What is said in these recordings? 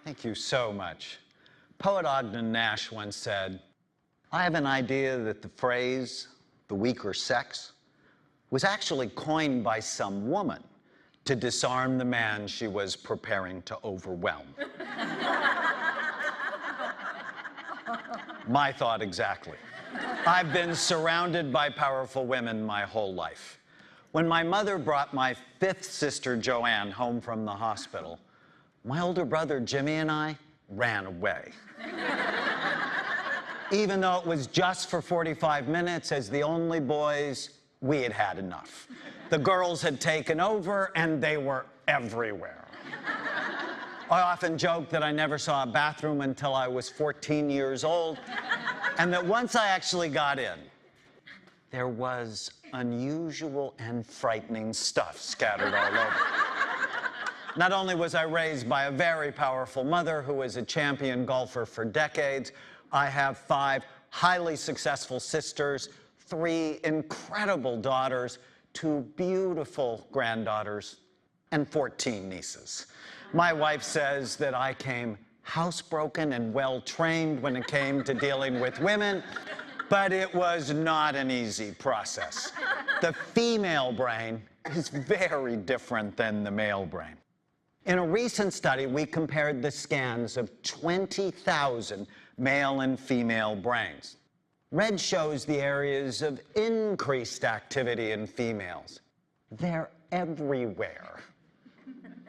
Thank you so much. Poet Ogden Nash once said, "I have an idea that the phrase, the weaker sex, was actually coined by some woman to disarm the man she was preparing to overwhelm." My thought exactly. I've been surrounded by powerful women my whole life. When my mother brought my fifth sister, Joanne, home from the hospital, my older brother, Jimmy, and I ran away. Even though it was just for 45 minutes, as the only boys, we had had enough. The girls had taken over, and they were everywhere. I often joke that I never saw a bathroom until I was 14 years old, and that once I actually got in, there was unusual and frightening stuff scattered all over. Not only was I raised by a very powerful mother who was a champion golfer for decades, I have 5 highly successful sisters, 3 incredible daughters, 2 beautiful granddaughters, and 14 nieces. My wife says that I came housebroken and well-trained when it came to dealing with women, but it was not an easy process. The female brain is very different than the male brain. In a recent study, we compared the scans of 20,000 male and female brains. Red shows the areas of increased activity in females. They're everywhere.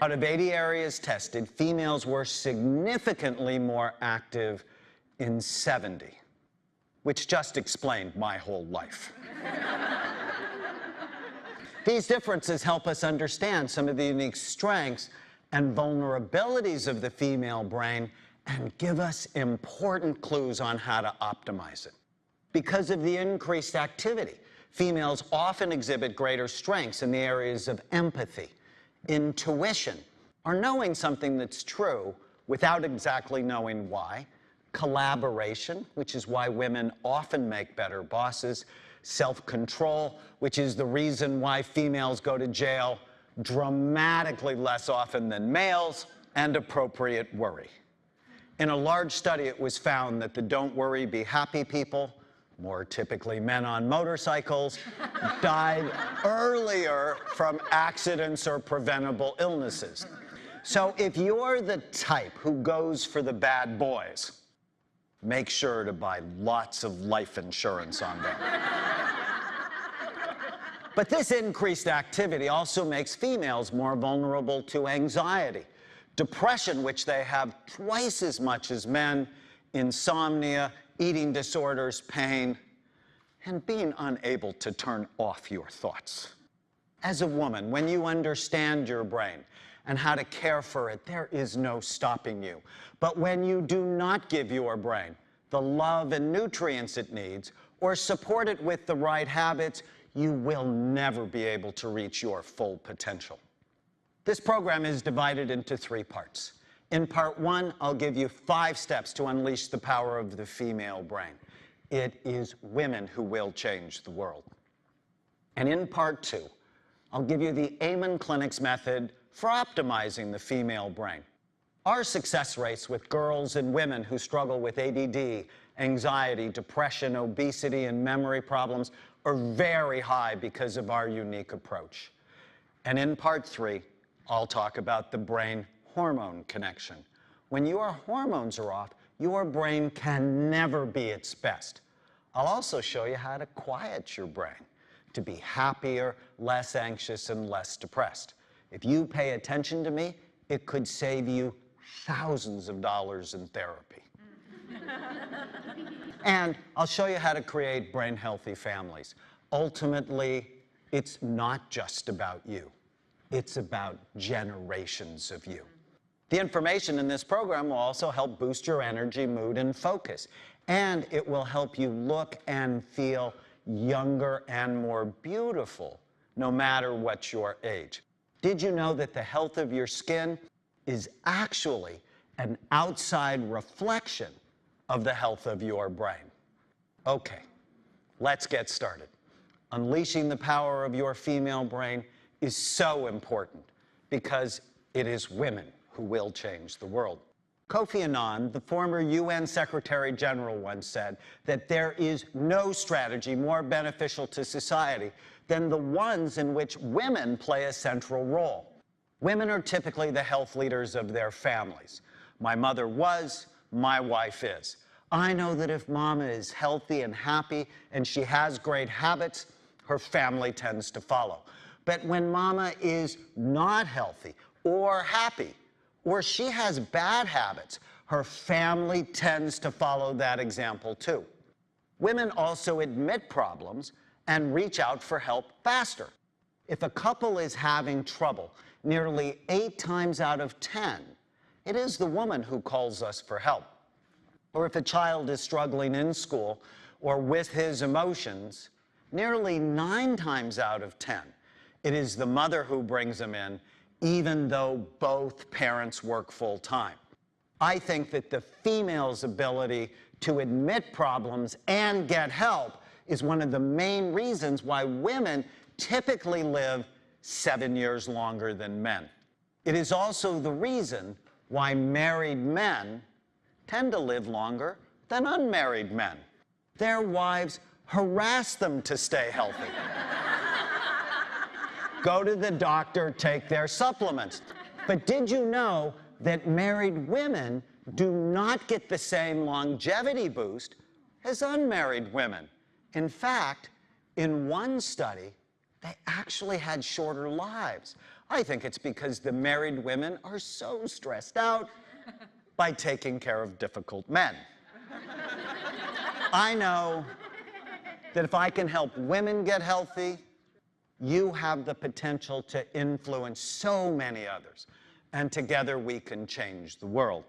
Out of 80 areas tested, females were significantly more active in 70, which just explained my whole life. These differences help us understand some of the unique strengths and vulnerabilities of the female brain and give us important clues on how to optimize it. Because of the increased activity, females often exhibit greater strengths in the areas of empathy, intuition, or knowing something that's true without exactly knowing why, collaboration, which is why women often make better bosses, self-control, which is the reason why females go to jail dramatically less often than males, and appropriate worry. In a large study, it was found that the don't worry, be happy people, more typically men on motorcycles, died earlier from accidents or preventable illnesses. So if you're the type who goes for the bad boys, make sure to buy lots of life insurance on them. But this increased activity also makes females more vulnerable to anxiety, depression, which they have twice as much as men, insomnia, eating disorders, pain, and being unable to turn off your thoughts. As a woman, when you understand your brain and how to care for it, there is no stopping you. But when you do not give your brain the love and nutrients it needs, or support it with the right habits, you will never be able to reach your full potential. This program is divided into 3 parts. In part 1, I'll give you 5 steps to unleash the power of the female brain. It is women who will change the world. And in part 2, I'll give you the Amen Clinic's method for optimizing the female brain. Our success rates with girls and women who struggle with ADD, anxiety, depression, obesity, and memory problems are very high because of our unique approach. And in part 3, I'll talk about the brain-hormone connection. When your hormones are off, your brain can never be its best. I'll also show you how to quiet your brain to be happier, less anxious, and less depressed. If you pay attention to me, it could save you thousands of dollars in therapy. And I'll show you how to create brain-healthy families. Ultimately, it's not just about you. It's about generations of you. The information in this program will also help boost your energy, mood, and focus. And it will help you look and feel younger and more beautiful, no matter what your age. Did you know that the health of your skin is actually an outside reflection of the health of your brain? Okay, let's get started. Unleashing the power of your female brain is so important because it is women who will change the world. Kofi Annan, the former UN Secretary General, once said that there is no strategy more beneficial to society than the ones in which women play a central role. Women are typically the health leaders of their families. My mother was, my wife is. I know that if Mama is healthy and happy and she has great habits, her family tends to follow. But when Mama is not healthy or happy, or she has bad habits, her family tends to follow that example too. Women also admit problems and reach out for help faster. If a couple is having trouble, nearly 8 times out of 10, it is the woman who calls us for help. Or if a child is struggling in school or with his emotions, nearly 9 times out of 10, it is the mother who brings him in, even though both parents work full-time. I think that the female's ability to admit problems and get help is one of the main reasons why women typically live 7 years longer than men. It is also the reason why married men tend to live longer than unmarried men. Their wives harass them to stay healthy. Go to the doctor, take their supplements. But did you know that married women do not get the same longevity boost as unmarried women? In fact, in one study, they actually had shorter lives. I think it's because the married women are so stressed out by taking care of difficult men. I know that if I can help women get healthy, you have the potential to influence so many others, and together we can change the world.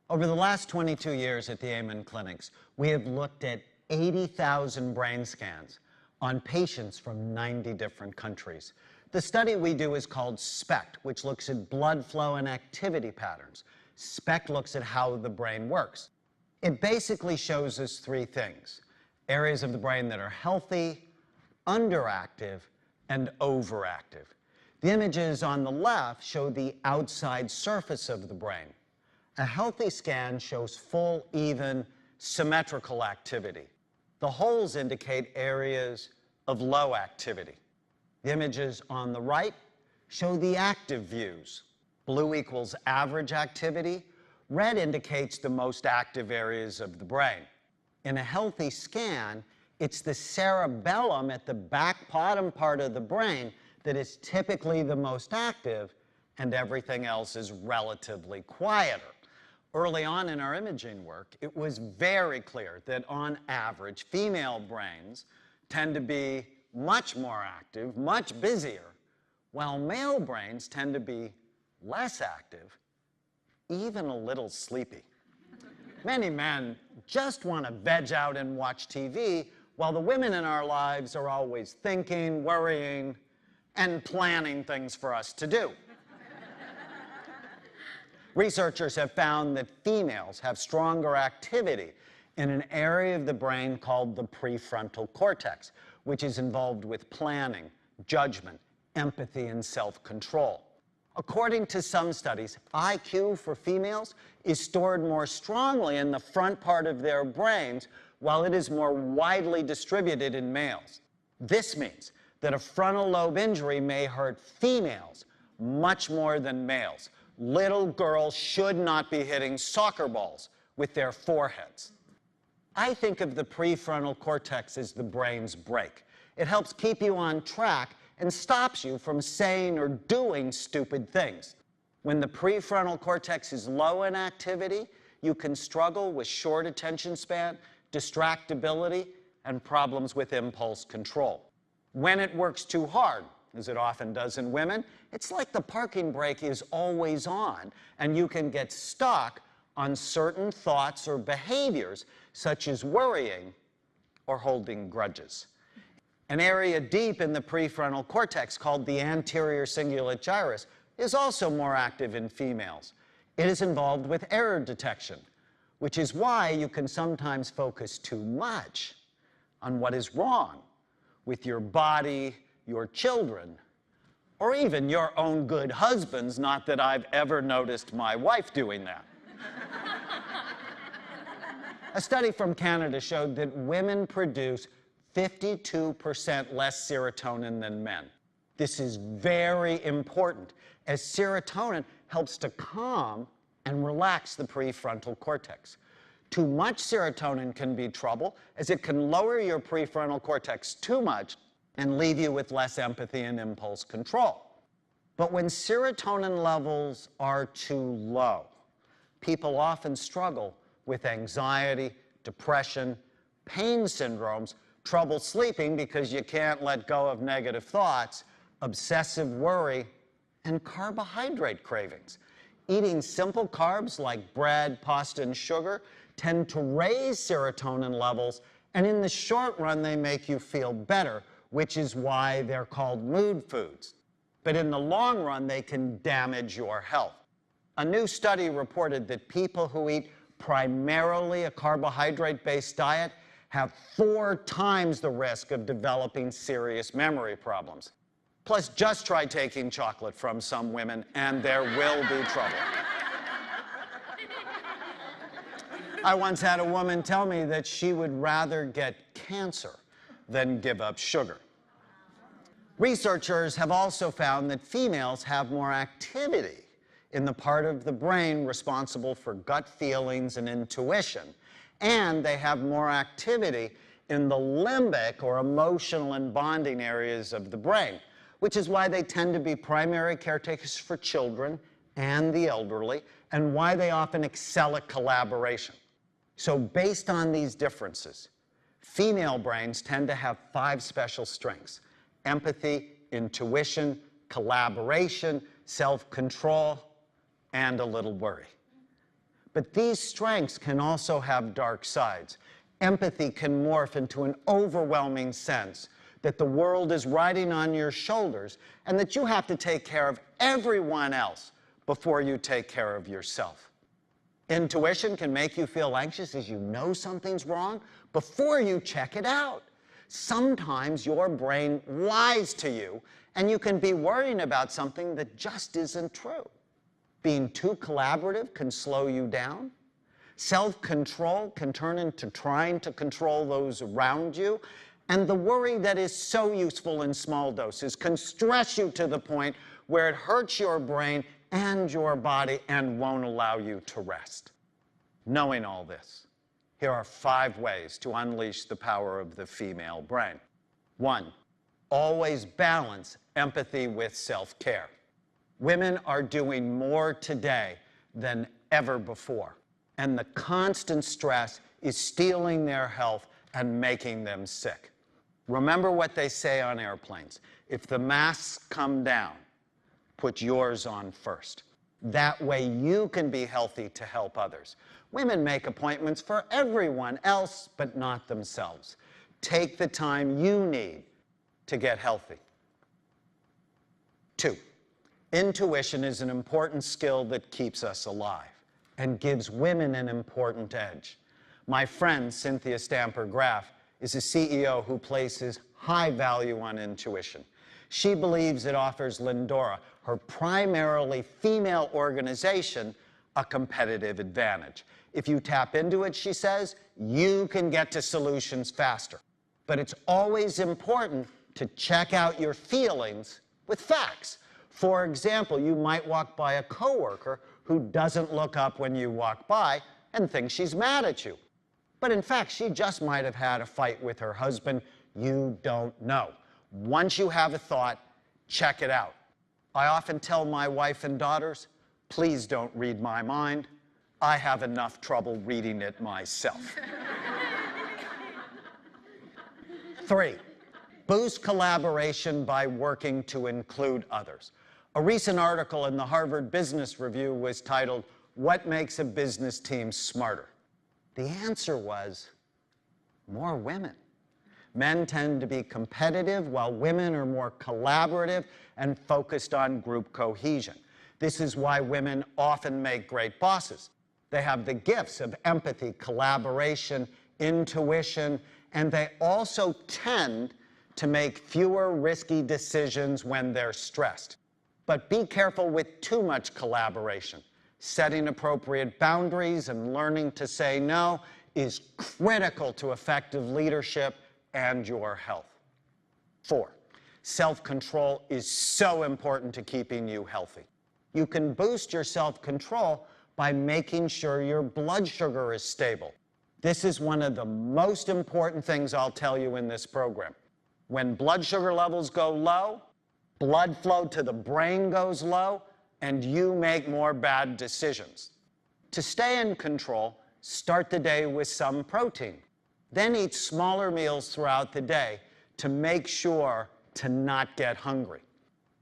Over the last 22 years at the Amen Clinics, we have looked at 80,000 brain scans on patients from 90 different countries. The study we do is called SPECT, which looks at blood flow and activity patterns. SPECT looks at how the brain works. It basically shows us 3 things: areas of the brain that are healthy, underactive, and overactive. The images on the left show the outside surface of the brain. A healthy scan shows full, even, symmetrical activity. The holes indicate areas of low activity. The images on the right show the active views. Blue equals average activity. Red indicates the most active areas of the brain. In a healthy scan, it's the cerebellum at the back bottom part of the brain that is typically the most active, and everything else is relatively quieter. Early on in our imaging work, it was very clear that on average, female brains tend to be much more active, much busier, while male brains tend to be less active, even a little sleepy. Many men just want to veg out and watch TV, while the women in our lives are always thinking, worrying, and planning things for us to do. Researchers have found that females have stronger activity in an area of the brain called the prefrontal cortex, which is involved with planning, judgment, empathy, and self-control. According to some studies, IQ for females is stored more strongly in the front part of their brains, while it is more widely distributed in males. This means that a frontal lobe injury may hurt females much more than males. Little girls should not be hitting soccer balls with their foreheads. I think of the prefrontal cortex as the brain's brake. It helps keep you on track and stops you from saying or doing stupid things. When the prefrontal cortex is low in activity, you can struggle with short attention span, distractibility, and problems with impulse control. When it works too hard, as it often does in women, it's like the parking brake is always on, and you can get stuck on certain thoughts or behaviors, such as worrying or holding grudges. An area deep in the prefrontal cortex called the anterior cingulate gyrus is also more active in females. It is involved with error detection, which is why you can sometimes focus too much on what is wrong with your body, your children, or even your own good husbands, not that I've ever noticed my wife doing that. A study from Canada showed that women produce 52% less serotonin than men. This is very important, as serotonin helps to calm and relax the prefrontal cortex. Too much serotonin can be trouble, as it can lower your prefrontal cortex too much and leave you with less empathy and impulse control. But when serotonin levels are too low, people often struggle with anxiety, depression, pain syndromes, trouble sleeping because you can't let go of negative thoughts, obsessive worry, and carbohydrate cravings. Eating simple carbs like bread, pasta, and sugar tend to raise serotonin levels, and in the short run, they make you feel better, which is why they're called mood foods. But in the long run, they can damage your health. A new study reported that people who eat primarily a carbohydrate-based diet have 4 times the risk of developing serious memory problems. Plus, just try taking chocolate from some women, and there will be trouble. I once had a woman tell me that she would rather get cancer than give up sugar. Researchers have also found that females have more activity in the part of the brain responsible for gut feelings and intuition, and they have more activity in the limbic or emotional and bonding areas of the brain, which is why they tend to be primary caretakers for children and the elderly, and why they often excel at collaboration. So based on these differences, female brains tend to have 5 special strengths: empathy, intuition, collaboration, self-control, and a little worry. But these strengths can also have dark sides. Empathy can morph into an overwhelming sense that the world is riding on your shoulders and that you have to take care of everyone else before you take care of yourself. Intuition can make you feel anxious as you know something's wrong before you check it out. Sometimes your brain lies to you and you can be worrying about something that just isn't true. Being too collaborative can slow you down. Self-control can turn into trying to control those around you. And the worry that is so useful in small doses can stress you to the point where it hurts your brain and your body and won't allow you to rest. Knowing all this, here are 5 ways to unleash the power of the female brain. 1, always balance empathy with self-care. Women are doing more today than ever before, and the constant stress is stealing their health and making them sick. Remember what they say on airplanes: if the masks come down, put yours on first. That way you can be healthy to help others. Women make appointments for everyone else, but not themselves. Take the time you need to get healthy. 2, intuition is an important skill that keeps us alive and gives women an important edge. My friend, Cynthia Stamper Graff, is a CEO who places high value on intuition. She believes it offers Lindora, her primarily female organization, a competitive advantage. If you tap into it, she says, you can get to solutions faster. But it's always important to check out your feelings with facts. For example, you might walk by a coworker who doesn't look up when you walk by and think she's mad at you. But in fact, she just might have had a fight with her husband. You don't know. Once you have a thought, check it out. I often tell my wife and daughters, please don't read my mind. I have enough trouble reading it myself. 3, boost collaboration by working to include others. A recent article in the Harvard Business Review was titled, "What Makes a Business Team Smarter?" The answer was more women. Men tend to be competitive, while women are more collaborative and focused on group cohesion. This is why women often make great bosses. They have the gifts of empathy, collaboration, intuition, and they also tend to make fewer risky decisions when they're stressed. But be careful with too much collaboration. Setting appropriate boundaries and learning to say no is critical to effective leadership and your health. 4, self-control is so important to keeping you healthy. You can boost your self-control by making sure your blood sugar is stable. This is one of the most important things I'll tell you in this program. When blood sugar levels go low, blood flow to the brain goes low, and you make more bad decisions. To stay in control, start the day with some protein. Then eat smaller meals throughout the day to make sure to not get hungry.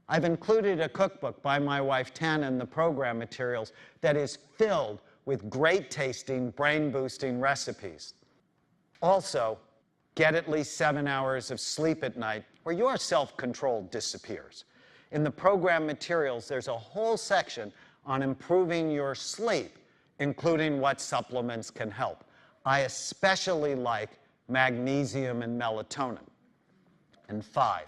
I've included a cookbook by my wife Tana in the program materials that is filled with great tasting, brain-boosting recipes. Also, get at least 7 hours of sleep at night or your self-control disappears. In the program materials, there's a whole section on improving your sleep, including what supplements can help. I especially like magnesium and melatonin. And 5,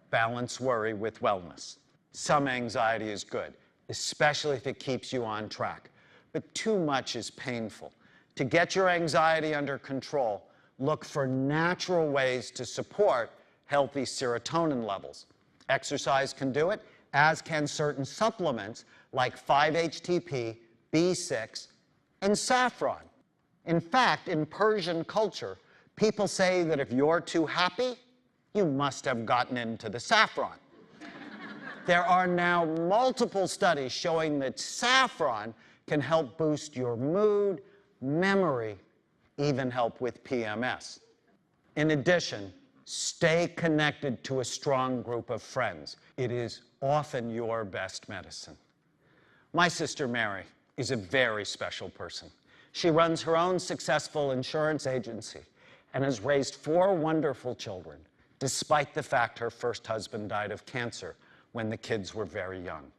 balance worry with wellness. Some anxiety is good, especially if it keeps you on track, but too much is painful. To get your anxiety under control, look for natural ways to support healthy serotonin levels. Exercise can do it, as can certain supplements like 5-HTP, B6, and saffron. In fact, in Persian culture, people say that if you're too happy, you must have gotten into the saffron. There are now multiple studies showing that saffron can help boost your mood, memory, even help with PMS. In addition, stay connected to a strong group of friends. It is often your best medicine. My sister Mary is a very special person. She runs her own successful insurance agency and has raised 4 wonderful children, despite the fact her first husband died of cancer when the kids were very young.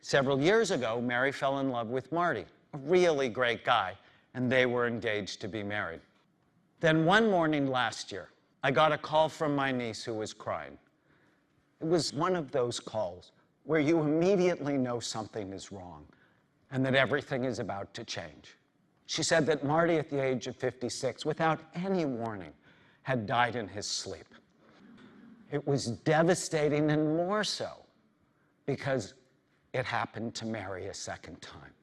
Several years ago, Mary fell in love with Marty, a really great guy, and they were engaged to be married. Then one morning last year, I got a call from my niece who was crying. It was one of those calls where you immediately know something is wrong and that everything is about to change. She said that Marty, at the age of 56, without any warning, had died in his sleep. It was devastating, and more so because it happened to Mary a second time.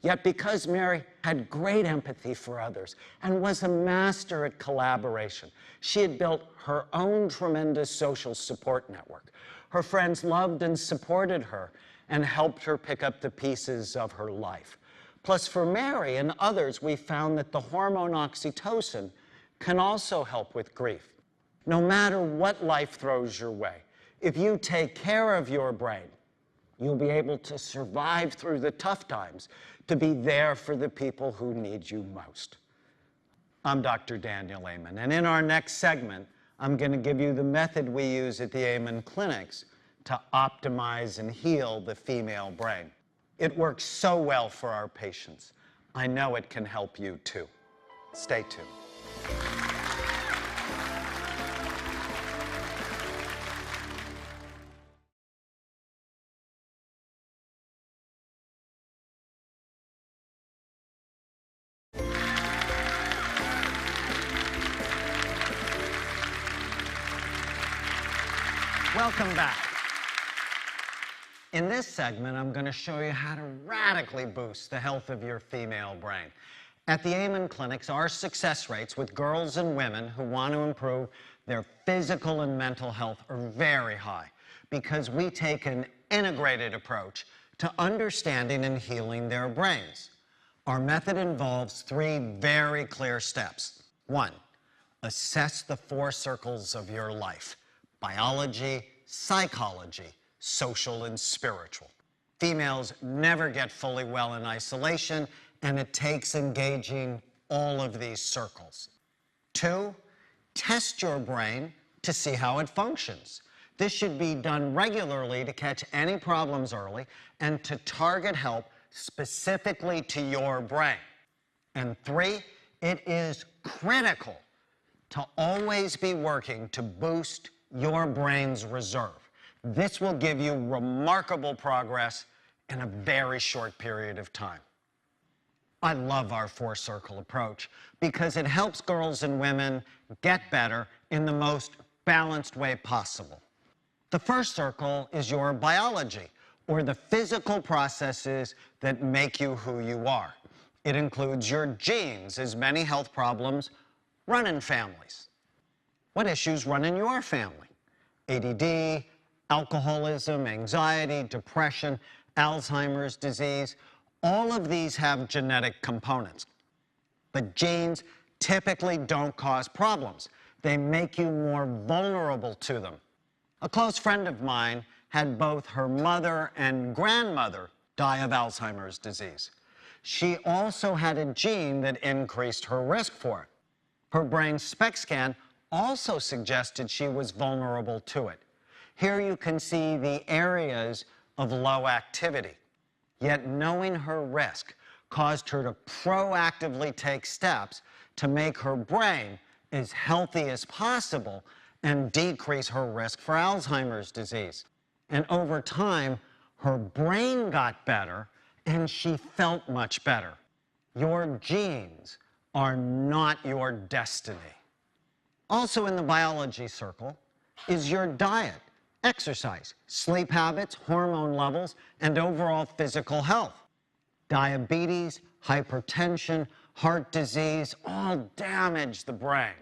Yet because Mary had great empathy for others and was a master at collaboration, she had built her own tremendous social support network. Her friends loved and supported her and helped her pick up the pieces of her life. Plus, for Mary and others, we found that the hormone oxytocin can also help with grief. No matter what life throws your way, if you take care of your brain, you'll be able to survive through the tough times, to be there for the people who need you most. I'm Dr. Daniel Amen, and in our next segment, I'm going to give you the method we use at the Amen Clinics to optimize and heal the female brain. It works so well for our patients. I know it can help you too. Stay tuned. Welcome back. In this segment, I'm going to show you how to radically boost the health of your female brain. At the Amen Clinics, our success rates with girls and women who want to improve their physical and mental health are very high because we take an integrated approach to understanding and healing their brains. Our method involves 3 very clear steps. 1, assess the 4 circles of your life: biology, psychology, social, and spiritual. Females never get fully well in isolation, and it takes engaging all of these circles. 2, test your brain to see how it functions. This should be done regularly to catch any problems early and to target help specifically to your brain. And 3, it is critical to always be working to boost your brain's reserve. This will give you remarkable progress in a very short period of time. I love our four-circle approach because it helps girls and women get better in the most balanced way possible. The first circle is your biology, or the physical processes that make you who you are. It includes your genes, as many health problems run in families. What issues run in your family? ADD, alcoholism, anxiety, depression, Alzheimer's disease. All of these have genetic components. But genes typically don't cause problems. They make you more vulnerable to them. A close friend of mine had both her mother and grandmother die of Alzheimer's disease. She also had a gene that increased her risk for it. Her brain SPECT scan also suggested she was vulnerable to it. Here you can see the areas of low activity. Yet knowing her risk caused her to proactively take steps to make her brain as healthy as possible and decrease her risk for Alzheimer's disease. And over time, her brain got better and she felt much better. Your genes are not your destiny. Also in the biology circle is your diet, exercise, sleep habits, hormone levels, and overall physical health. Diabetes, hypertension, heart disease all damage the brain.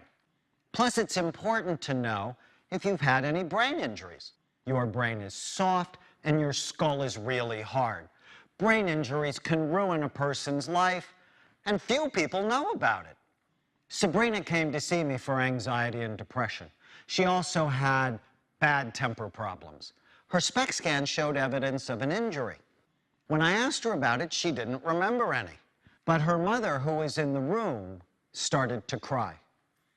Plus, it's important to know if you've had any brain injuries. Your brain is soft and your skull is really hard. Brain injuries can ruin a person's life, and few people know about it. Sabrina came to see me for anxiety and depression. She also had bad temper problems. Her SPECT scan showed evidence of an injury. When I asked her about it, she didn't remember any. But her mother, who was in the room, started to cry.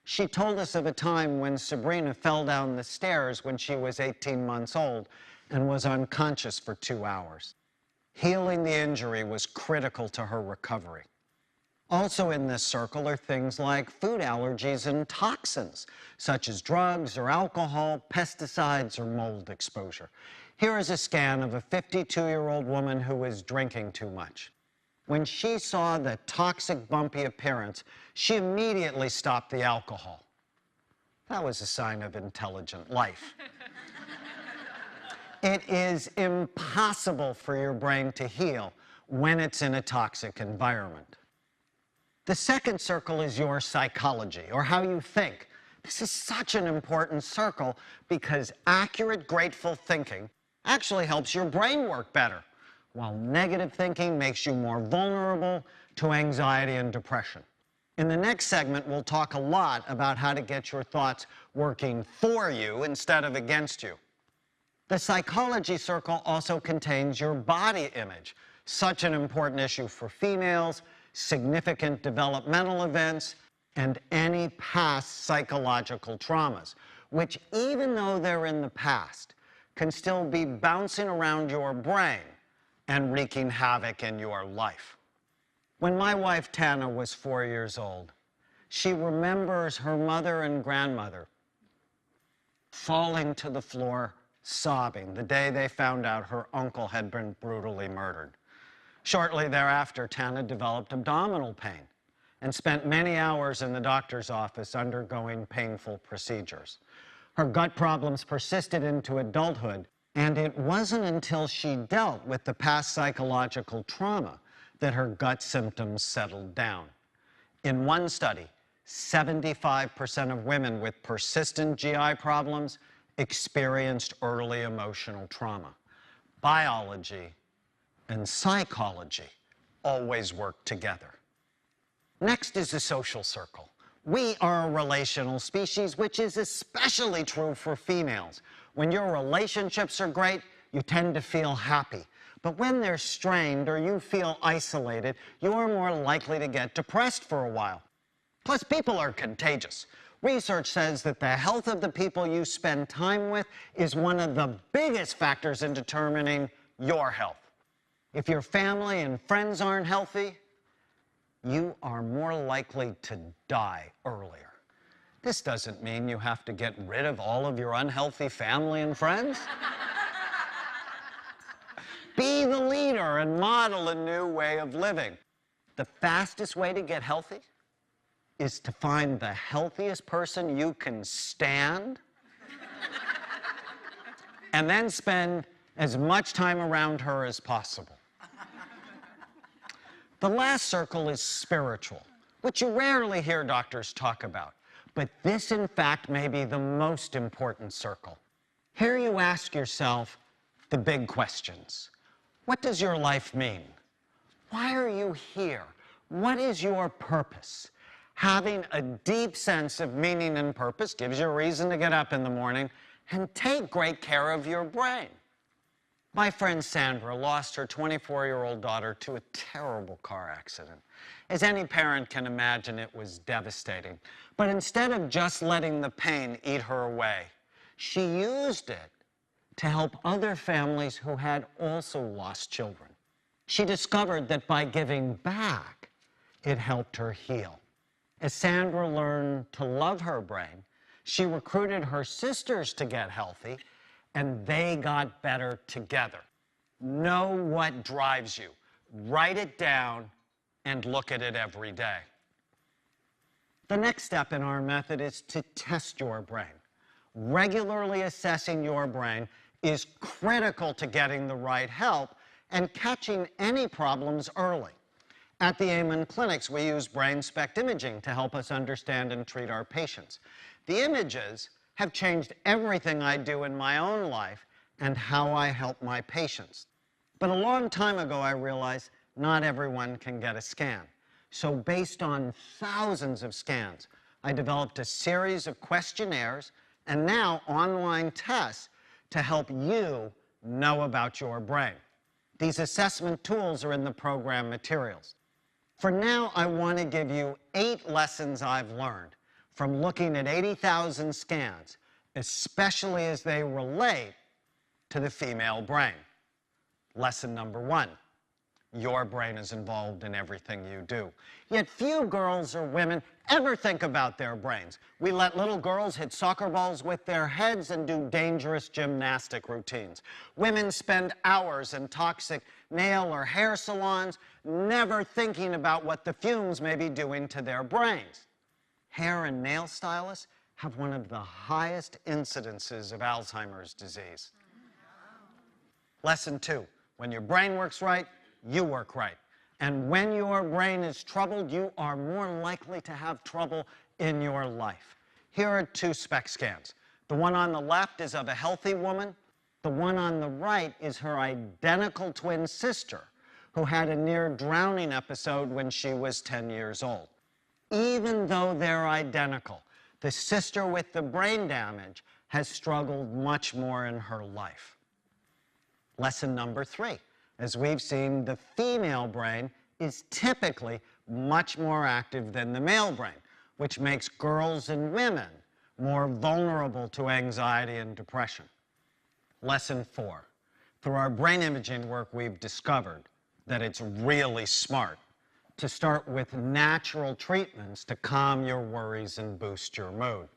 She told us of a time when Sabrina fell down the stairs when she was 18 months old and was unconscious for 2 hours. Healing the injury was critical to her recovery. Also in this circle are things like food allergies and toxins, such as drugs or alcohol, pesticides, or mold exposure. Here is a scan of a 52-year-old woman who was drinking too much. When she saw the toxic, bumpy appearance, she immediately stopped the alcohol. That was a sign of intelligent life. It is impossible for your brain to heal when it's in a toxic environment. The second circle is your psychology, or how you think. This is such an important circle because accurate, grateful thinking actually helps your brain work better, while negative thinking makes you more vulnerable to anxiety and depression. In the next segment, we'll talk a lot about how to get your thoughts working for you instead of against you. The psychology circle also contains your body image, such an important issue for females, significant developmental events, and any past psychological traumas, which, even though they're in the past, can still be bouncing around your brain and wreaking havoc in your life. When my wife Tana was 4 years old, she remembers her mother and grandmother falling to the floor sobbing the day they found out her uncle had been brutally murdered. Shortly thereafter, Tana developed abdominal pain and spent many hours in the doctor's office undergoing painful procedures. Her gut problems persisted into adulthood, and it wasn't until she dealt with the past psychological trauma that her gut symptoms settled down. In one study, 75% of women with persistent GI problems experienced early emotional trauma. Biology and psychology always work together. Next is the social circle. We are a relational species, which is especially true for females. When your relationships are great, you tend to feel happy. But when they're strained or you feel isolated, you're more likely to get depressed for a while. Plus, people are contagious. Research says that the health of the people you spend time with is one of the biggest factors in determining your health. If your family and friends aren't healthy, you are more likely to die earlier. This doesn't mean you have to get rid of all of your unhealthy family and friends. Be the leader and model a new way of living. The fastest way to get healthy is to find the healthiest person you can stand and then spend as much time around her as possible. The last circle is spiritual, which you rarely hear doctors talk about. But this, in fact, may be the most important circle. Here you ask yourself the big questions. What does your life mean? Why are you here? What is your purpose? Having a deep sense of meaning and purpose gives you a reason to get up in the morning and take great care of your brain. My friend Sandra lost her 24-year-old daughter to a terrible car accident. As any parent can imagine, it was devastating. But instead of just letting the pain eat her away, she used it to help other families who had also lost children. She discovered that by giving back, it helped her heal. As Sandra learned to love her brain, she recruited her sisters to get healthy, and they got better together. Know what drives you. Write it down and look at it every day. The next step in our method is to test your brain. Regularly assessing your brain is critical to getting the right help and catching any problems early. At the Amen Clinics, we use brain SPECT imaging to help us understand and treat our patients. The images have changed everything I do in my own life and how I help my patients. But a long time ago, I realized not everyone can get a scan. So based on thousands of scans, I developed a series of questionnaires and now online tests to help you know about your brain. These assessment tools are in the program materials. For now, I want to give you 8 lessons I've learned from looking at 80,000 scans, especially as they relate to the female brain. Lesson number 1, your brain is involved in everything you do. Yet few girls or women ever think about their brains. We let little girls hit soccer balls with their heads and do dangerous gymnastic routines. Women spend hours in toxic nail or hair salons, never thinking about what the fumes may be doing to their brains. Hair and nail stylists have one of the highest incidences of Alzheimer's disease. Lesson 2, when your brain works right, you work right. And when your brain is troubled, you are more likely to have trouble in your life. Here are 2 SPECT scans. The one on the left is of a healthy woman. The one on the right is her identical twin sister, who had a near drowning episode when she was 10 years old. Even though they're identical, the sister with the brain damage has struggled much more in her life. Lesson number 3. As we've seen, the female brain is typically much more active than the male brain, which makes girls and women more vulnerable to anxiety and depression. Lesson 4. Through our brain imaging work, we've discovered that it's really smart to start with natural treatments to calm your worries and boost your mood.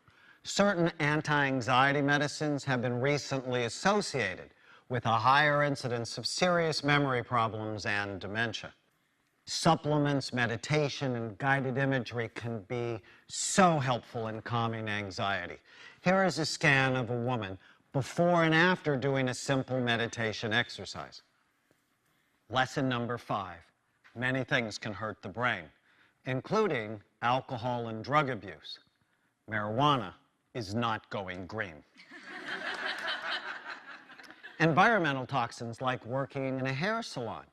Certain anti-anxiety medicines have been recently associated with a higher incidence of serious memory problems and dementia. Supplements, meditation, and guided imagery can be so helpful in calming anxiety. Here is a scan of a woman before and after doing a simple meditation exercise. Lesson number 5. Many things can hurt the brain, including alcohol and drug abuse. Marijuana is not going green. Environmental toxins like working in a hair salon.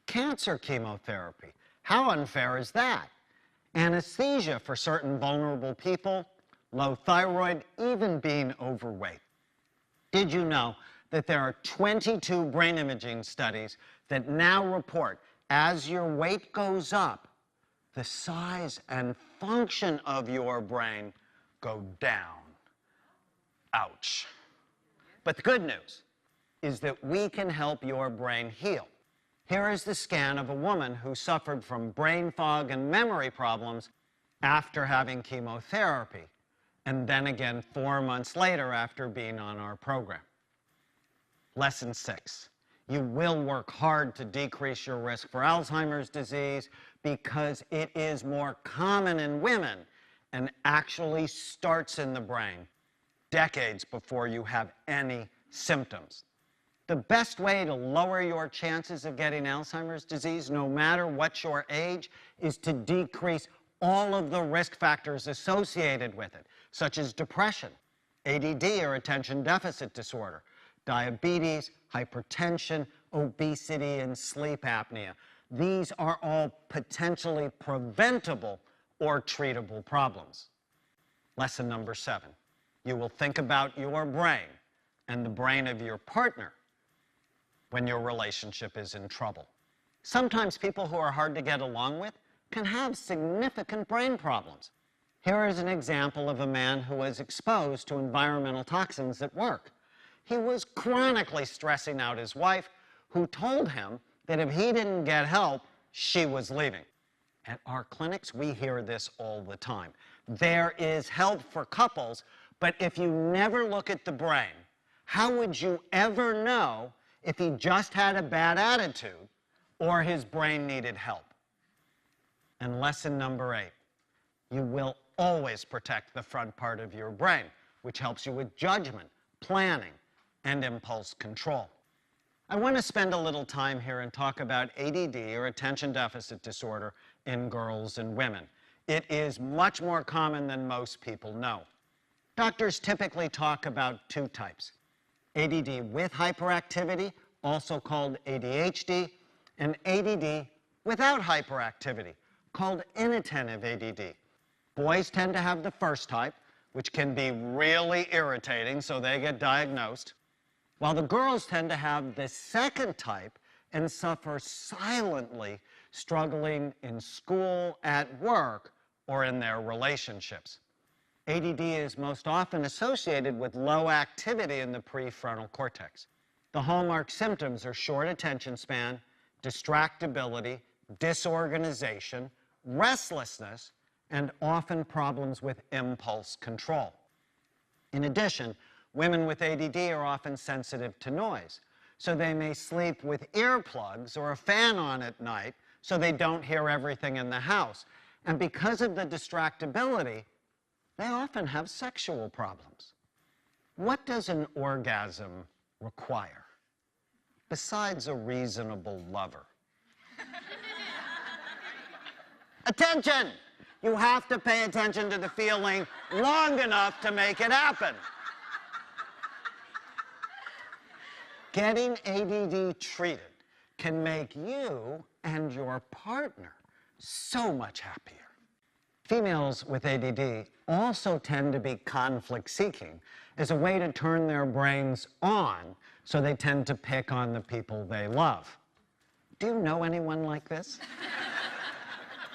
Cancer chemotherapy. How unfair is that? Anesthesia for certain vulnerable people. Low thyroid, even being overweight. Did you know that there are 22 brain imaging studies that now report as your weight goes up, the size and function of your brain go down? Ouch. But the good news is that we can help your brain heal. Here is the scan of a woman who suffered from brain fog and memory problems after having chemotherapy, and then again 4 months later after being on our program. Lesson 6. You will work hard to decrease your risk for Alzheimer's disease because it is more common in women and actually starts in the brain decades before you have any symptoms. The best way to lower your chances of getting Alzheimer's disease, no matter what your age, is to decrease all of the risk factors associated with it, such as depression, ADD or attention deficit disorder, diabetes, hypertension, obesity, and sleep apnea. These are all potentially preventable or treatable problems. Lesson number 7. You will think about your brain and the brain of your partner when your relationship is in trouble. Sometimes people who are hard to get along with can have significant brain problems. Here is an example of a man who was exposed to environmental toxins at work. He was chronically stressing out his wife, who told him that if he didn't get help, she was leaving. At our clinics, we hear this all the time. There is help for couples, but if you never look at the brain, how would you ever know if he just had a bad attitude or his brain needed help? And lesson number 8, you will always protect the front part of your brain, which helps you with judgment, planning, and impulse control. I want to spend a little time here and talk about ADD, or attention deficit disorder, in girls and women. It is much more common than most people know. Doctors typically talk about 2 types: ADD with hyperactivity, also called ADHD, and ADD without hyperactivity, called inattentive ADD. Boys tend to have the first type, which can be really irritating, so they get diagnosed, while the girls tend to have the second type and suffer silently, struggling in school, at work, or in their relationships. ADD is most often associated with low activity in the prefrontal cortex. The hallmark symptoms are short attention span, distractibility, disorganization, restlessness, and often problems with impulse control. In addition, women with ADD are often sensitive to noise, so they may sleep with earplugs or a fan on at night so they don't hear everything in the house. And because of the distractibility, they often have sexual problems. What does an orgasm require, besides a reasonable lover? Attention! You have to pay attention to the feeling long enough to make it happen. Getting ADD treated can make you and your partner so much happier. Females with ADD also tend to be conflict-seeking as a way to turn their brains on, so they tend to pick on the people they love. Do you know anyone like this?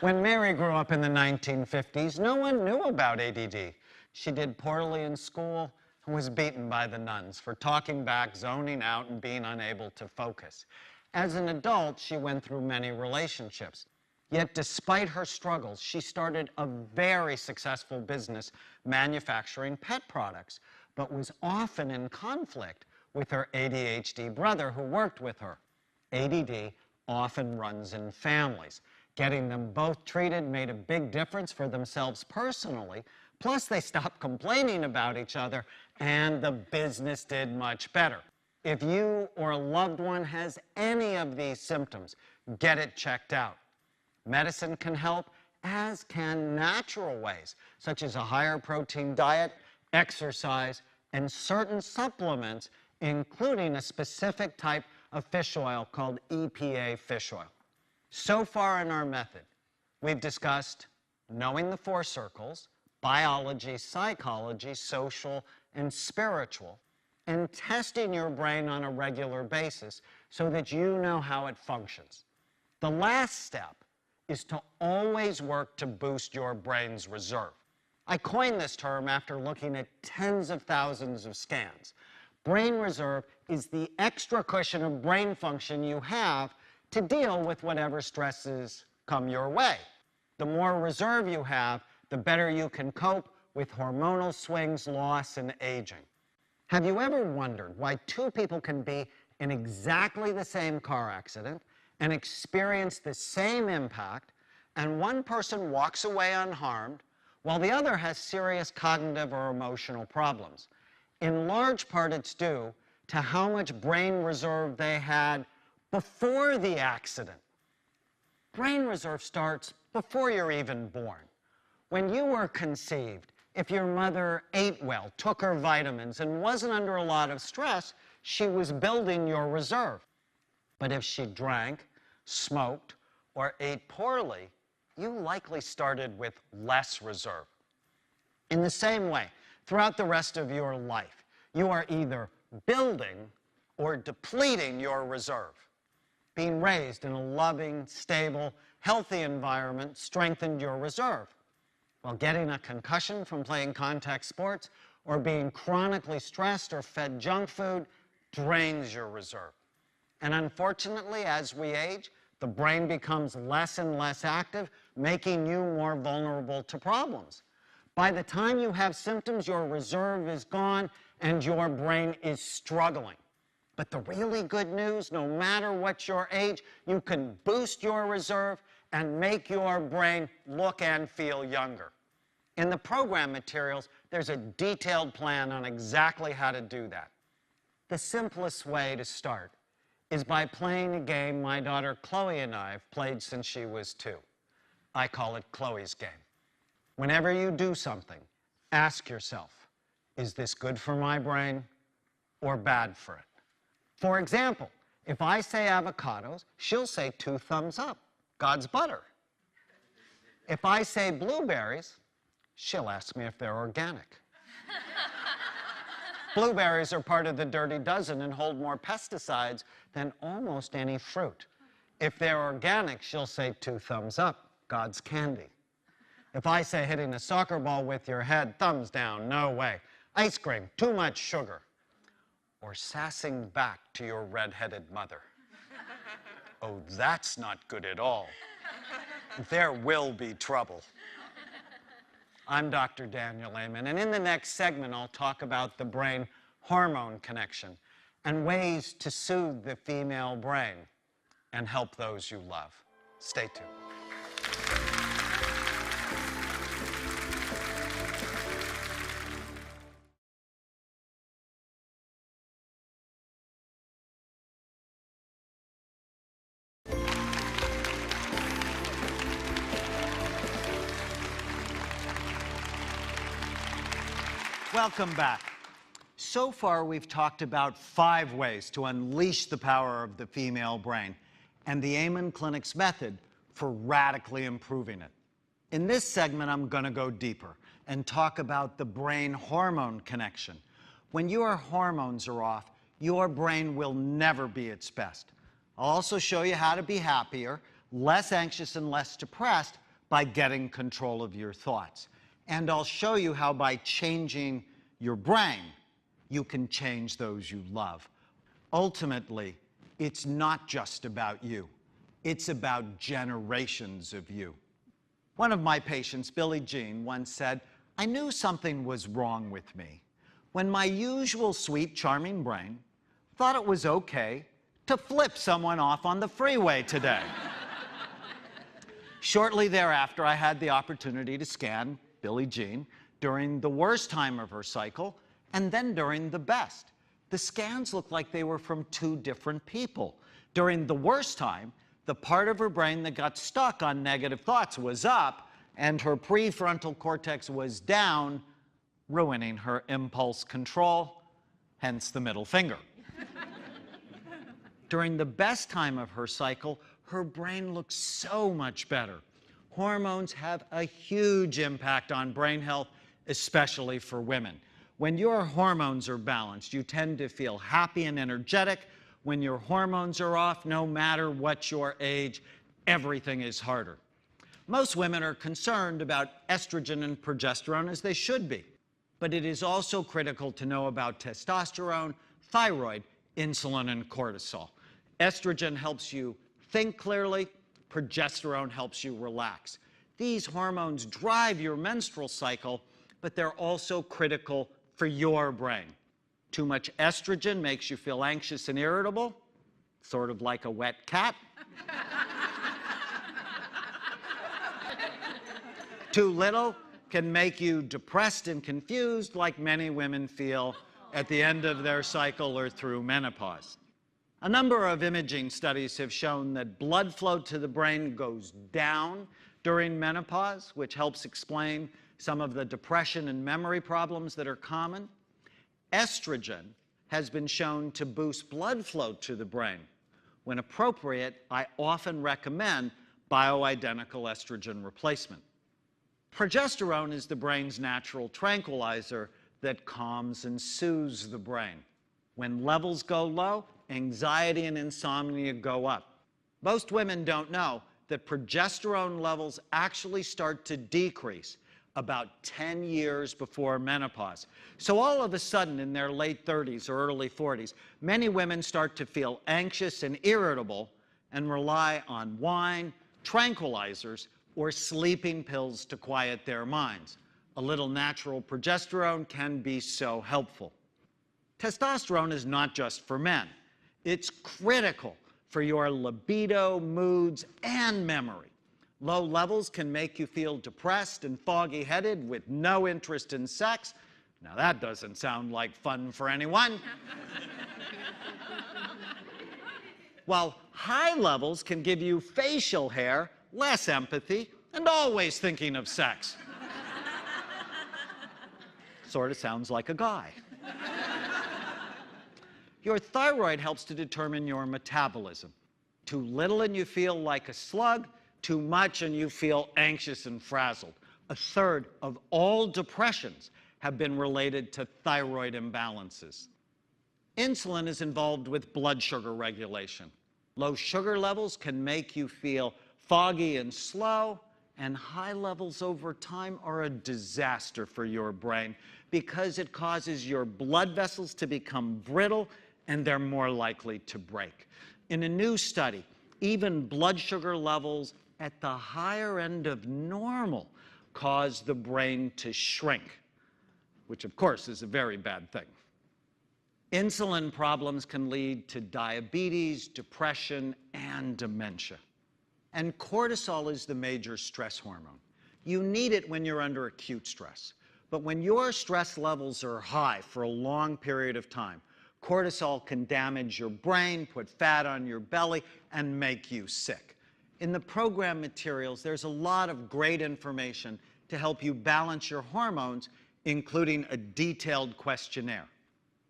When Mary grew up in the 1950s, no one knew about ADD. She did poorly in school and was beaten by the nuns for talking back, zoning out, and being unable to focus. As an adult, she went through many relationships. Yet despite her struggles, she started a very successful business manufacturing pet products, but was often in conflict with her ADHD brother who worked with her. ADD often runs in families. Getting them both treated made a big difference for themselves personally, plus they stopped complaining about each other, and the business did much better. If you or a loved one has any of these symptoms, get it checked out. Medicine can help, as can natural ways, such as a higher protein diet, exercise, and certain supplements, including a specific type of fish oil called EPA fish oil. So far in our method, we've discussed knowing the 4 circles, biology, psychology, social, and spiritual, and testing your brain on a regular basis so that you know how it functions. The last step is to always work to boost your brain's reserve. I coined this term after looking at tens of thousands of scans. Brain reserve is the extra cushion of brain function you have to deal with whatever stresses come your way. The more reserve you have, the better you can cope with hormonal swings, loss, and aging. Have you ever wondered why 2 people can be in exactly the same car accident and experience the same impact, and one person walks away unharmed while the other has serious cognitive or emotional problems. In large part, it's due to how much brain reserve they had before the accident. Brain reserve starts before you're even born. When you were conceived, if your mother ate well, took her vitamins, and wasn't under a lot of stress, she was building your reserve. But if she drank, smoked, or ate poorly, you likely started with less reserve. In the same way, throughout the rest of your life, you are either building or depleting your reserve. Being raised in a loving, stable, healthy environment strengthened your reserve, while getting a concussion from playing contact sports or being chronically stressed or fed junk food drains your reserve. And unfortunately, as we age, the brain becomes less and less active, making you more vulnerable to problems. By the time you have symptoms, your reserve is gone and your brain is struggling. But the really good news, no matter what your age, you can boost your reserve and make your brain look and feel younger. In the program materials, there's a detailed plan on exactly how to do that. The simplest way to start is by playing a game my daughter Chloe and I have played since she was 2. I call it Chloe's game. Whenever you do something, ask yourself, is this good for my brain or bad for it? For example, if I say avocados, she'll say 2 thumbs up, God's butter. If I say blueberries, she'll ask me if they're organic. Blueberries are part of the dirty dozen and hold more pesticides than almost any fruit. If they're organic, she'll say 2 thumbs up, God's candy. If I say hitting a soccer ball with your head, thumbs down, no way. Ice cream, too much sugar. Or sassing back to your red-headed mother. Oh, that's not good at all. There will be trouble. I'm Dr. Daniel Amen, and in the next segment, I'll talk about the brain hormone connection and ways to soothe the female brain and help those you love. Stay tuned. Welcome back. So far, we've talked about 5 ways to unleash the power of the female brain and the Amen Clinic's method for radically improving it. In this segment, I'm going to go deeper and talk about the brain hormone connection. When your hormones are off, your brain will never be its best. I'll also show you how to be happier, less anxious, and less depressed by getting control of your thoughts. And I'll show you how by changing your brain, you can change those you love. Ultimately, it's not just about you. It's about generations of you. One of my patients, Billie Jean, once said, "I knew something was wrong with me when my usual sweet, charming brain thought it was okay to flip someone off on the freeway today." Shortly thereafter, I had the opportunity to scan Billie Jean during the worst time of her cycle and then during the best. The scans looked like they were from 2 different people. During the worst time, the part of her brain that got stuck on negative thoughts was up and her prefrontal cortex was down, ruining her impulse control, hence the middle finger. During the best time of her cycle, her brain looked so much better. Hormones have a huge impact on brain health, especially for women. When your hormones are balanced, you tend to feel happy and energetic. When your hormones are off, no matter what your age, everything is harder. Most women are concerned about estrogen and progesterone, as they should be. But it is also critical to know about testosterone, thyroid, insulin, and cortisol. Estrogen helps you think clearly. Progesterone helps you relax. These hormones drive your menstrual cycle, but they're also critical for your brain. Too much estrogen makes you feel anxious and irritable, sort of like a wet cat. Too little can make you depressed and confused, like many women feel at the end of their cycle or through menopause. A number of imaging studies have shown that blood flow to the brain goes down during menopause, which helps explain some of the depression and memory problems that are common. Estrogen has been shown to boost blood flow to the brain. When appropriate, I often recommend bioidentical estrogen replacement. Progesterone is the brain's natural tranquilizer that calms and soothes the brain. When levels go low, anxiety and insomnia go up. Most women don't know that progesterone levels actually start to decrease about 10 years before menopause. So all of a sudden, in their late 30s or early 40s, many women start to feel anxious and irritable and rely on wine, tranquilizers, or sleeping pills to quiet their minds. A little natural progesterone can be so helpful. Testosterone is not just for men. It's critical for your libido, moods, and memory. Low levels can make you feel depressed and foggy-headed with no interest in sex. Now that doesn't sound like fun for anyone. While high levels can give you facial hair, less empathy, and always thinking of sex. Sort of sounds like a guy. Your thyroid helps to determine your metabolism. Too little and you feel like a slug, too much and you feel anxious and frazzled. A third of all depressions have been related to thyroid imbalances. Insulin is involved with blood sugar regulation. Low sugar levels can make you feel foggy and slow, and high levels over time are a disaster for your brain because it causes your blood vessels to become brittle and they're more likely to break. In a new study, even blood sugar levels at the higher end of normal cause the brain to shrink, which of course is a very bad thing. Insulin problems can lead to diabetes, depression, and dementia. And cortisol is the major stress hormone. You need it when you're under acute stress. But when your stress levels are high for a long period of time, cortisol can damage your brain, put fat on your belly, and make you sick. In the program materials, there's a lot of great information to help you balance your hormones, including a detailed questionnaire.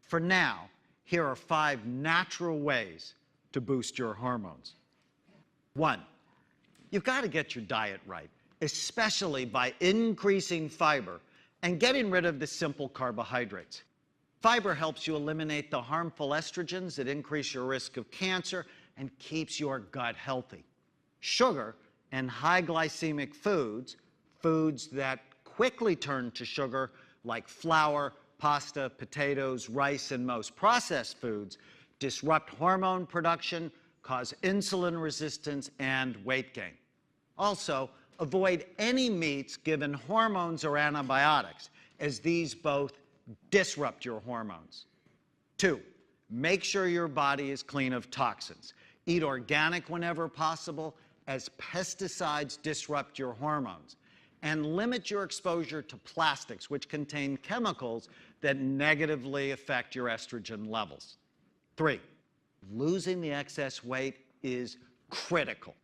For now, here are 5 natural ways to boost your hormones. 1, you've got to get your diet right, especially by increasing fiber and getting rid of the simple carbohydrates. Fiber helps you eliminate the harmful estrogens that increase your risk of cancer and keeps your gut healthy. Sugar and high glycemic foods, foods that quickly turn to sugar like flour, pasta, potatoes, rice, and most processed foods, disrupt hormone production, cause insulin resistance, and weight gain. Also, avoid any meats given hormones or antibiotics, as these both disrupt your hormones. 2, make sure your body is clean of toxins. Eat organic whenever possible, as pesticides disrupt your hormones. And limit your exposure to plastics, which contain chemicals that negatively affect your estrogen levels. 3, losing the excess weight is critical.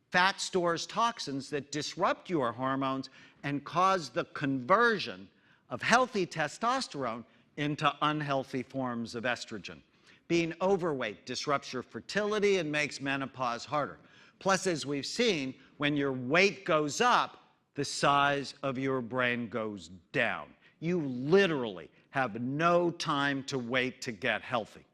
Fat stores toxins that disrupt your hormones and cause the conversion of healthy testosterone into unhealthy forms of estrogen. Being overweight disrupts your fertility and makes menopause harder. Plus, as we've seen, when your weight goes up, the size of your brain goes down. You literally have no time to wait to get healthy.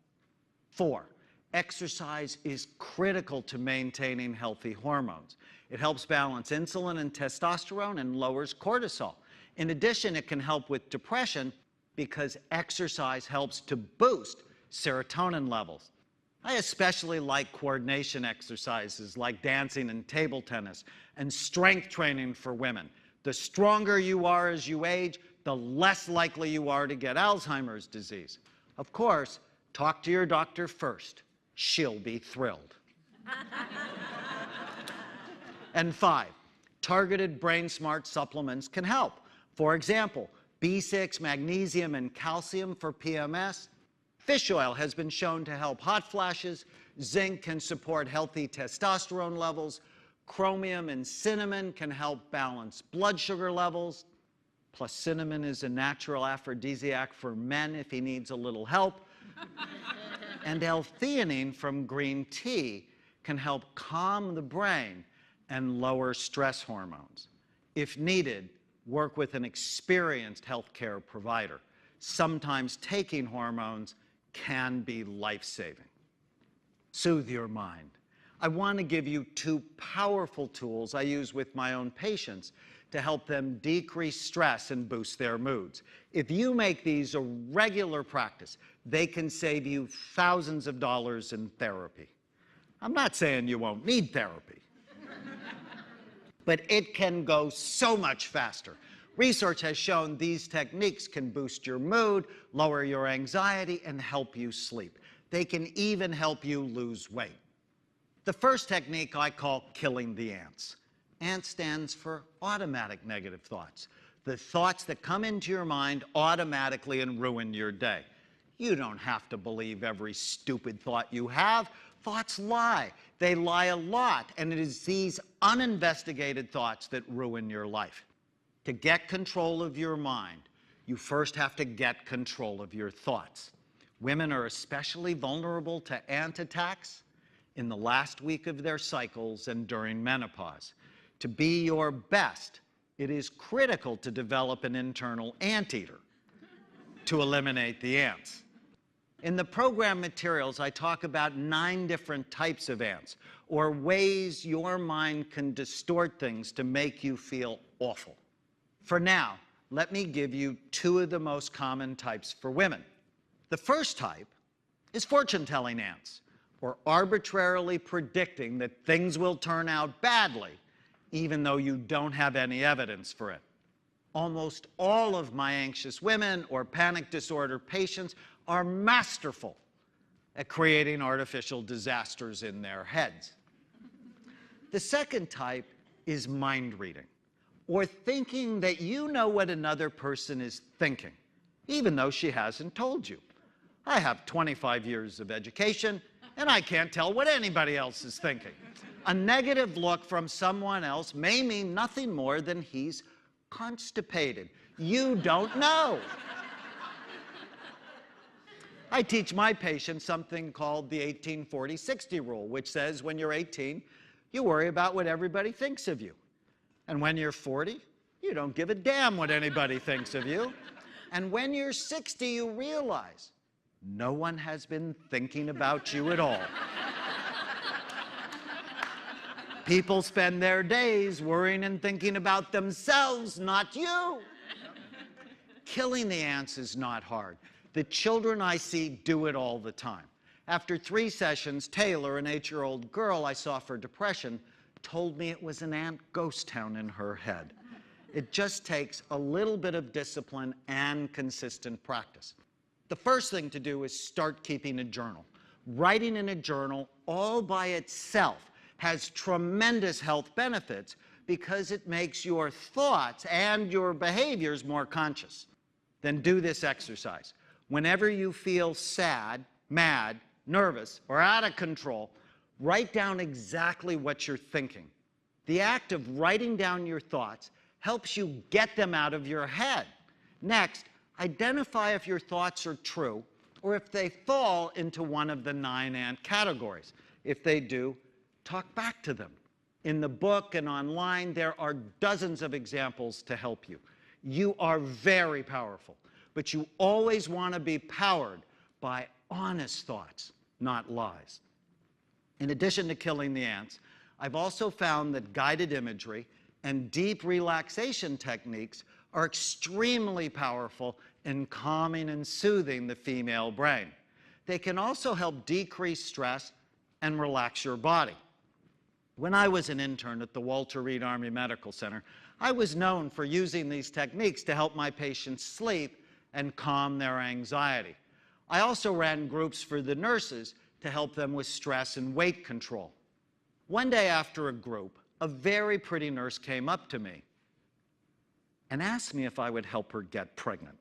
4, exercise is critical to maintaining healthy hormones. It helps balance insulin and testosterone and lowers cortisol. In addition, it can help with depression because exercise helps to boost serotonin levels. I especially like coordination exercises like dancing and table tennis and strength training for women. The stronger you are as you age, the less likely you are to get Alzheimer's disease. Of course, talk to your doctor first. She'll be thrilled. And 5, targeted brain smart supplements can help. For example, B6, magnesium, and calcium for PMS. Fish oil has been shown to help hot flashes. Zinc can support healthy testosterone levels. Chromium and cinnamon can help balance blood sugar levels. Plus, cinnamon is a natural aphrodisiac for men if he needs a little help. And L-theanine from green tea can help calm the brain and lower stress hormones. If needed, work with an experienced healthcare provider. Sometimes taking hormones can be life-saving. Soothe your mind. I want to give you 2 powerful tools I use with my own patients to help them decrease stress and boost their moods. If you make these a regular practice, they can save you thousands of dollars in therapy. I'm not saying you won't need therapy, but it can go so much faster. Research has shown these techniques can boost your mood, lower your anxiety, and help you sleep. They can even help you lose weight. The first technique I call killing the ants. ANT stands for automatic negative thoughts. The thoughts that come into your mind automatically and ruin your day. You don't have to believe every stupid thought you have. Thoughts lie. They lie a lot, and it is these uninvestigated thoughts that ruin your life. To get control of your mind, you first have to get control of your thoughts. Women are especially vulnerable to ant attacks in the last week of their cycles and during menopause. To be your best, it is critical to develop an internal anteater to eliminate the ants. In the program materials, I talk about 9 different types of ants, or ways your mind can distort things to make you feel awful. For now, let me give you 2 of the most common types for women. The first type is fortune-telling ants, or arbitrarily predicting that things will turn out badly, even though you don't have any evidence for it. Almost all of my anxious women or panic disorder patients are masterful at creating artificial disasters in their heads. The second type is mind reading, or thinking that you know what another person is thinking, even though she hasn't told you. I have 25 years of education, and I can't tell what anybody else is thinking. A negative look from someone else may mean nothing more than he's constipated. You don't know. I teach my patients something called the 18-40-60 rule, which says when you're 18, you worry about what everybody thinks of you. And when you're 40, you don't give a damn what anybody thinks of you. And when you're 60, you realize no one has been thinking about you at all. People spend their days worrying and thinking about themselves, not you. Killing the ants is not hard. The children I see do it all the time. After 3 sessions, Taylor, an 8-year-old girl I saw for depression, told me it was an ant ghost town in her head. It just takes a little bit of discipline and consistent practice. The first thing to do is start keeping a journal. Writing in a journal all by itself has tremendous health benefits because it makes your thoughts and your behaviors more conscious. Then do this exercise. Whenever you feel sad, mad, nervous, or out of control, write down exactly what you're thinking. The act of writing down your thoughts helps you get them out of your head. Next, identify if your thoughts are true or if they fall into one of the 9 ant categories. If they do, talk back to them. In the book and online, there are dozens of examples to help you. You are very powerful, but you always want to be powered by honest thoughts, not lies. In addition to killing the ants, I've also found that guided imagery and deep relaxation techniques are extremely powerful in calming and soothing the female brain. They can also help decrease stress and relax your body. When I was an intern at the Walter Reed Army Medical Center, I was known for using these techniques to help my patients sleep and calm their anxiety. I also ran groups for the nurses to help them with stress and weight control. One day after a group, a very pretty nurse came up to me and asked me if I would help her get pregnant.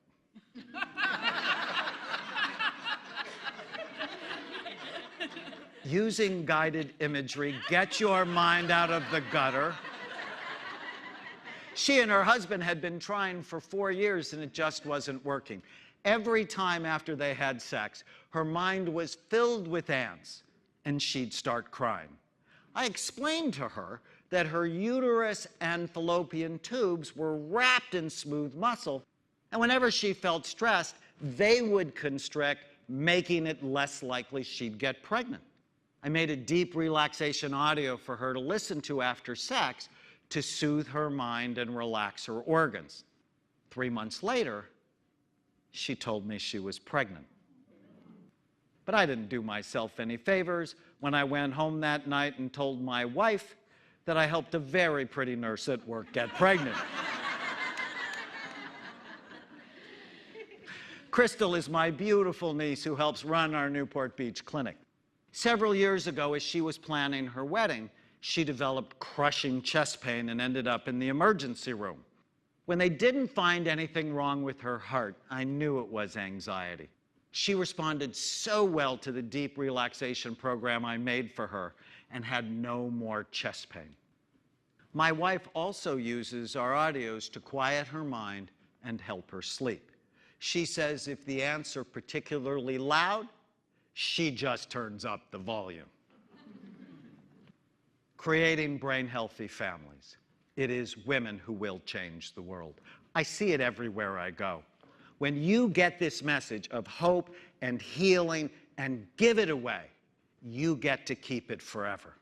Using guided imagery, get your mind out of the gutter. She and her husband had been trying for 4 years and it just wasn't working. Every time after they had sex, her mind was filled with ants and she'd start crying. I explained to her that her uterus and fallopian tubes were wrapped in smooth muscle, and whenever she felt stressed, they would constrict, making it less likely she'd get pregnant. I made a deep relaxation audio for her to listen to after sex to soothe her mind and relax her organs. 3 months later, she told me she was pregnant. But I didn't do myself any favors when I went home that night and told my wife that I helped a very pretty nurse at work get pregnant. Crystal is my beautiful niece who helps run our Newport Beach clinic. Several years ago, as she was planning her wedding, she developed crushing chest pain and ended up in the emergency room. When they didn't find anything wrong with her heart, I knew it was anxiety. She responded so well to the deep relaxation program I made for her and had no more chest pain. My wife also uses our audios to quiet her mind and help her sleep. She says if the ants are particularly loud, she just turns up the volume. Creating brain-healthy families. It is women who will change the world. I see it everywhere I go. When you get this message of hope and healing and give it away, you get to keep it forever.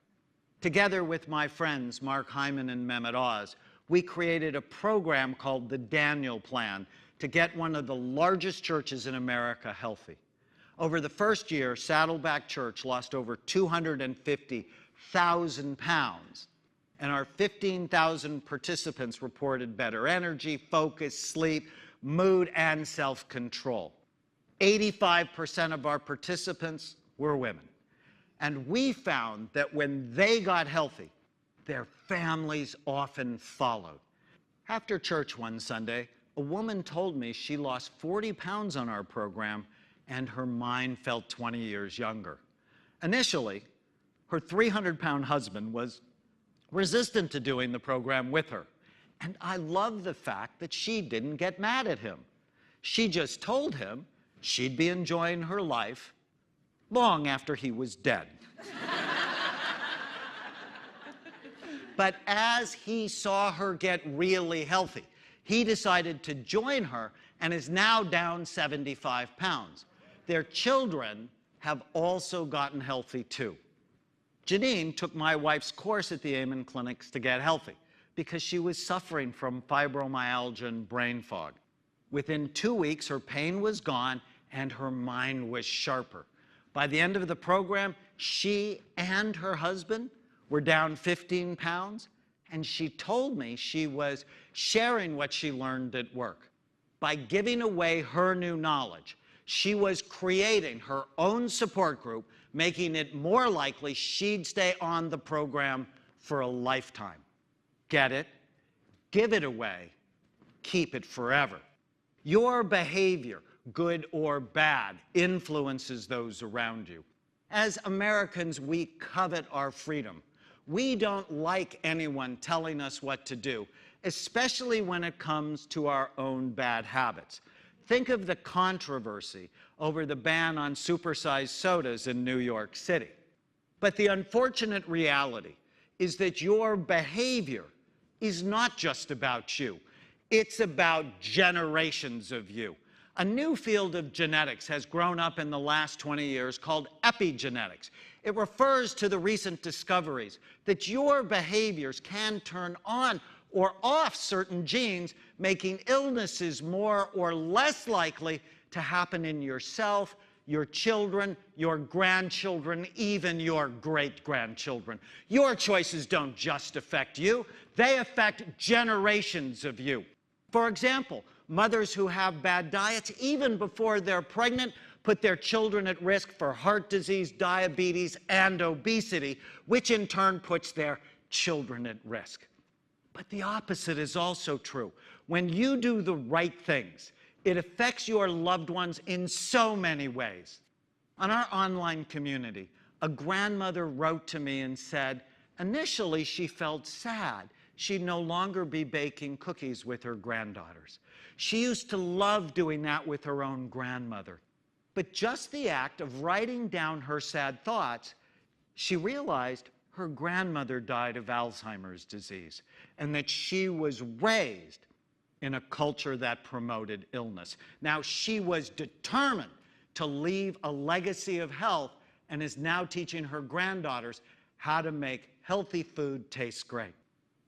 Together with my friends Mark Hyman and Mehmet Oz, we created a program called the Daniel Plan to get one of the largest churches in America healthy. Over the first year, Saddleback Church lost over 250,000 pounds, and our 15,000 participants reported better energy, focus, sleep, mood, and self-control. 85% of our participants were women. And we found that when they got healthy, their families often followed. After church one Sunday, a woman told me she lost 40 pounds on our program and her mind felt 20 years younger. Initially, her 300-pound husband was resistant to doing the program with her. And I love the fact that she didn't get mad at him. She just told him she'd be enjoying her life long after he was dead. But as he saw her get really healthy, he decided to join her and is now down 75 pounds. Their children have also gotten healthy too. Janine took my wife's course at the Amen Clinics to get healthy because she was suffering from fibromyalgia and brain fog. Within 2 weeks, her pain was gone and her mind was sharper. By the end of the program, she and her husband were down 15 pounds, and she told me she was sharing what she learned at work. By giving away her new knowledge, she was creating her own support group, making it more likely she'd stay on the program for a lifetime. Get it? Give it away. Keep it forever. Your behavior, good or bad, influences those around you. As Americans, we covet our freedom. We don't like anyone telling us what to do, especially when it comes to our own bad habits. Think of the controversy over the ban on supersized sodas in New York City. But the unfortunate reality is that your behavior is not just about you. It's about generations of you. A new field of genetics has grown up in the last 20 years called epigenetics. It refers to the recent discoveries that your behaviors can turn on or off certain genes, making illnesses more or less likely to happen in yourself, your children, your grandchildren, even your great-grandchildren. Your choices don't just affect you, they affect generations of you. For example, mothers who have bad diets, even before they're pregnant, put their children at risk for heart disease, diabetes, and obesity, which in turn puts their children at risk. But the opposite is also true. When you do the right things, it affects your loved ones in so many ways. On our online community, a grandmother wrote to me and said, initially she felt sad. She'd no longer be baking cookies with her granddaughters. She used to love doing that with her own grandmother. But just the act of writing down her sad thoughts, she realized her grandmother died of Alzheimer's disease and that she was raised in a culture that promoted illness. Now, she was determined to leave a legacy of health and is now teaching her granddaughters how to make healthy food taste great.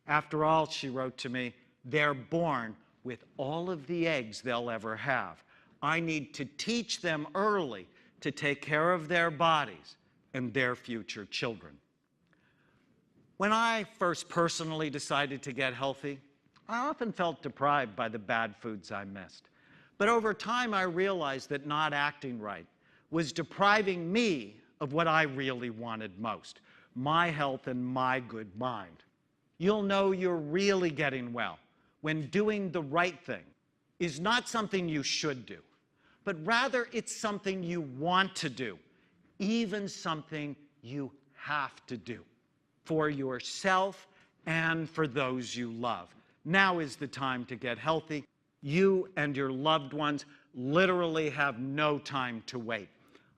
After all, she wrote to me, they're born with all of the eggs they'll ever have. I need to teach them early to take care of their bodies and their future children. When I first personally decided to get healthy, I often felt deprived by the bad foods I missed. But over time, I realized that not acting right was depriving me of what I really wanted most, my health and my good mind. You'll know you're really getting well when doing the right thing is not something you should do, but rather it's something you want to do, even something you have to do for yourself and for those you love. Now is the time to get healthy. You and your loved ones literally have no time to wait.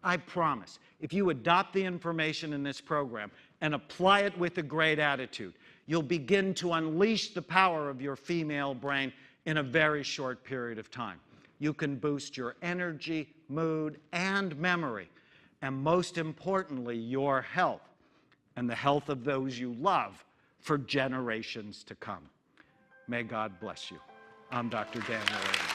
I promise, if you adopt the information in this program and apply it with a great attitude, you'll begin to unleash the power of your female brain in a very short period of time. You can boost your energy, mood, and memory, and most importantly, your health and the health of those you love for generations to come. May God bless you. I'm Dr. Daniel Amen.